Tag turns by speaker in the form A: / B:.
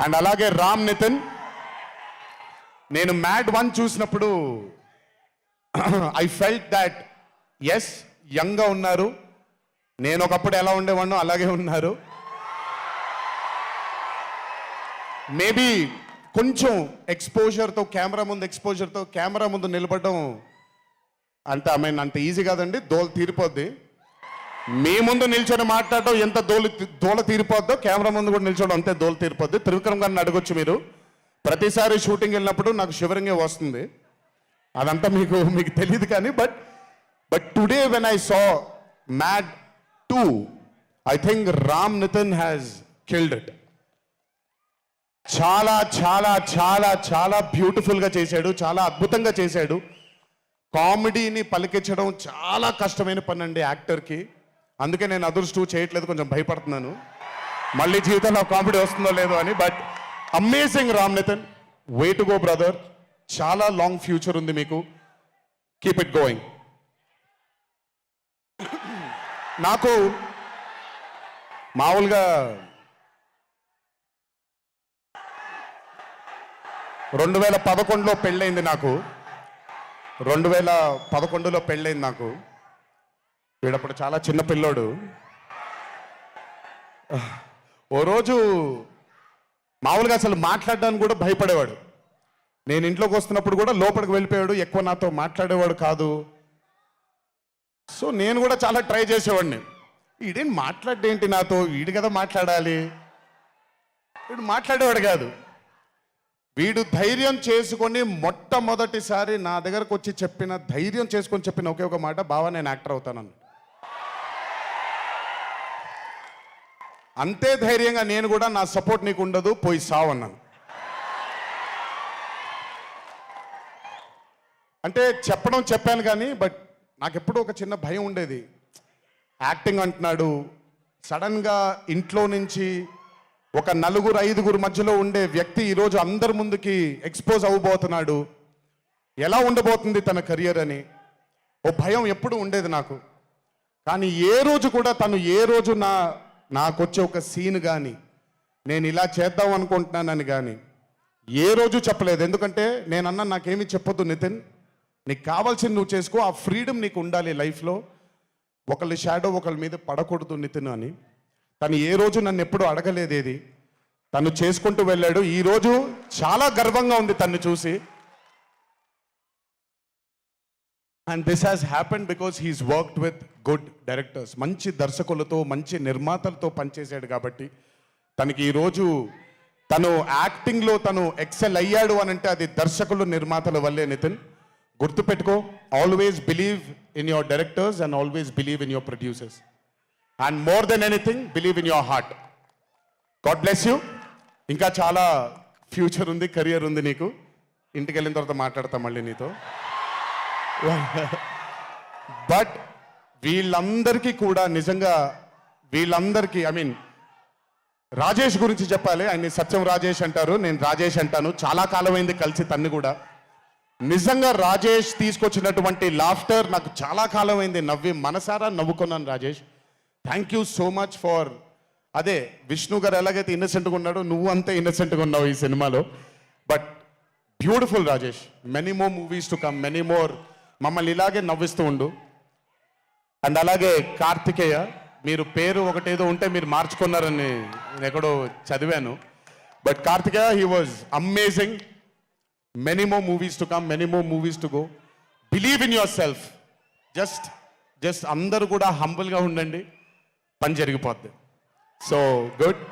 A: And అలాగే రామ్ నితిన్, నేను mad 1 చూసినప్పుడు ఐ ఫెల్ట్ దాట్ ఎస్ యంగ్గా ఉన్నారు, నేను ఒకప్పుడు ఎలా ఉండేవాడినో అలాగే ఉన్నారు. మేబీ కొంచెం ఎక్స్పోజర్తో కెమెరా ముందు నిలబడడం అంటే అంత ఈజీ కాదండి, దోలు తీరిపోద్ది. మీ ముందు నిల్చొని మాట్లాడటం ఎంత దోల తీరిపోద్దో కెమెరా ముందు కూడా నిల్చోవడం అంతే దోల తీరిపోద్ది. త్రివిక్రమ్ గారిని అడగొచ్చు మీరు, ప్రతిసారి షూటింగ్ వెళ్ళినప్పుడు నాకు షివరింగే వస్తుంది, అదంతా మీకు తెలియదు కానీ but today when I saw Mad 2 I think Ram Nitin has killed it. చాలా చాలా చాలా చాలా బ్యూటిఫుల్గా చేశాడు, చాలా అద్భుతంగా చేశాడు. కామెడీని పలికించడం చాలా కష్టమైన పని అండి యాక్టర్కి. అందుకే నేను అదర్స్ 2 చేయట్లేదు, కొంచెం భయపడుతున్నాను మళ్ళీ జీవితంలో కామెడీ వస్తుందో లేదో అని. But amazing Ram Nitin, way to go brother, చాలా లాంగ్ ఫ్యూచర్ ఉంది మీకు, కీప్ ఇట్ గోయింగ్. నాకు మామూలుగా 2011లో పెళ్ళైంది నాకు, 2011లో పెళ్ళైంది నాకు. వీడప్పుడు చాలా చిన్న పిల్లోడు. ఓ రోజు మామూలుగా అసలు మాట్లాడడానికి కూడా భయపడేవాడు. నేను ఇంట్లోకి వస్తున్నప్పుడు కూడా లోపలికి వెళ్ళిపోయాడు, ఎక్కువ నాతో మాట్లాడేవాడు కాదు. సో నేను కూడా చాలా ట్రై చేసేవాడిని, వీడేం మాట్లాడేంటి నాతో, వీడు కదా మాట్లాడాలి, వీడు మాట్లాడేవాడు కాదు. వీడు ధైర్యం చేసుకొని మొట్టమొదటిసారి నా దగ్గరకు వచ్చి ధైర్యం చేసుకొని చెప్పిన ఒకే ఒక మాట, బావా నేను యాక్టర్ అవుతానని. అంతే ధైర్యంగా నేను కూడా నా సపోర్ట్ నీకు ఉండదు, పోయి సావు అన్నాను. అంటే చెప్పాను కానీ బట్ నాకు ఎప్పుడూ ఒక చిన్న భయం ఉండేది. యాక్టింగ్ అంటున్నాడు, సడన్గా ఇంట్లో నుంచి ఒక 4-5 మధ్యలో ఉండే వ్యక్తి ఈరోజు అందరి ముందుకి ఎక్స్పోజ్ అవ్వబోతున్నాడు, ఎలా ఉండబోతుంది తన కెరియర్ అని ఓ భయం ఎప్పుడు ఉండేది నాకు. కానీ ఏ రోజు కూడా నాకు వచ్చే ఒక సీన్ కానీ నేను ఇలా చేద్దాం అనుకుంటున్నానని కానీ ఏ రోజు చెప్పలేదు. ఎందుకంటే నేనన్నా నాకేమీ చెప్పొద్దు నితిన్, నీకు కావాల్సింది నువ్వు చేసుకో, ఆ ఫ్రీడమ్ నీకు ఉండాలి లైఫ్లో, ఒకళ్ళ షాడో ఒకళ్ళ మీద పడకూడదు నితిన్ అని. తను ఏ రోజు నన్ను ఎప్పుడు అడగలేదేది, తను చేసుకుంటూ వెళ్ళాడు. ఈరోజు చాలా గర్వంగా ఉంది తను చూసి. And this has happened because he's worked with good directors, మంచి దర్శకులతో మంచి నిర్మాతలతో పనిచేశాడు. కాబట్టి తనకి ఈరోజు తను యాక్టింగ్లో తను ఎక్సెల్ అయ్యాడు అని అంటే అది దర్శకులు నిర్మాతల వల్లే. నితిన్ గుర్తుపెట్టుకో, always believe in your directors and always believe in your producers and more than anything believe in your heart. God bless you. ఇంకా చాలా ఫ్యూచర్ ఉంది, కెరియర్ ఉంది నీకు. ఇంటికి వెళ్ళిన తర్వాత మాట్లాడతాం మళ్ళీ నీతో. బట్ వీళ్ళందరికీ కూడా నిజంగా రాజేష్ గురించి చెప్పాలి. ఆయన్ని సత్యం రాజేష్ అంటారు, నేను రాజేష్ అంటాను. చాలా కాలమైంది కలిసి తన్ని కూడా. నిజంగా రాజేష్ తీసుకొచ్చినటువంటి లాఫ్టర్ నాకు చాలా కాలమైంది, మనసారా నవ్వుకున్నాను. Rajesh, thank you so much for, అదే విష్ణు గారు ఎలాగైతే ఇన్నసెంట్గా ఉన్నాడో నువ్వు అంతే ఇన్నసెంట్గా ఉన్నావు ఈ సినిమాలో. But beautiful Rajesh, many more movies to come, many more. మమ్మల్ని ఇలాగే నవ్విస్తూ ఉండు. అండ్ అలాగే కార్తికేయ, మీరు పేరు ఒకటేదో ఉంటే మీరు మార్చుకున్నారని నేను ఎక్కడో చదివాను. But Karthikeya, he was amazing. Many more movies to come, many more movies to go. Believe in yourself. Just అందరూ కూడా హంబుల్గా ఉండండి, పని జరిగిపోద్ది. So good.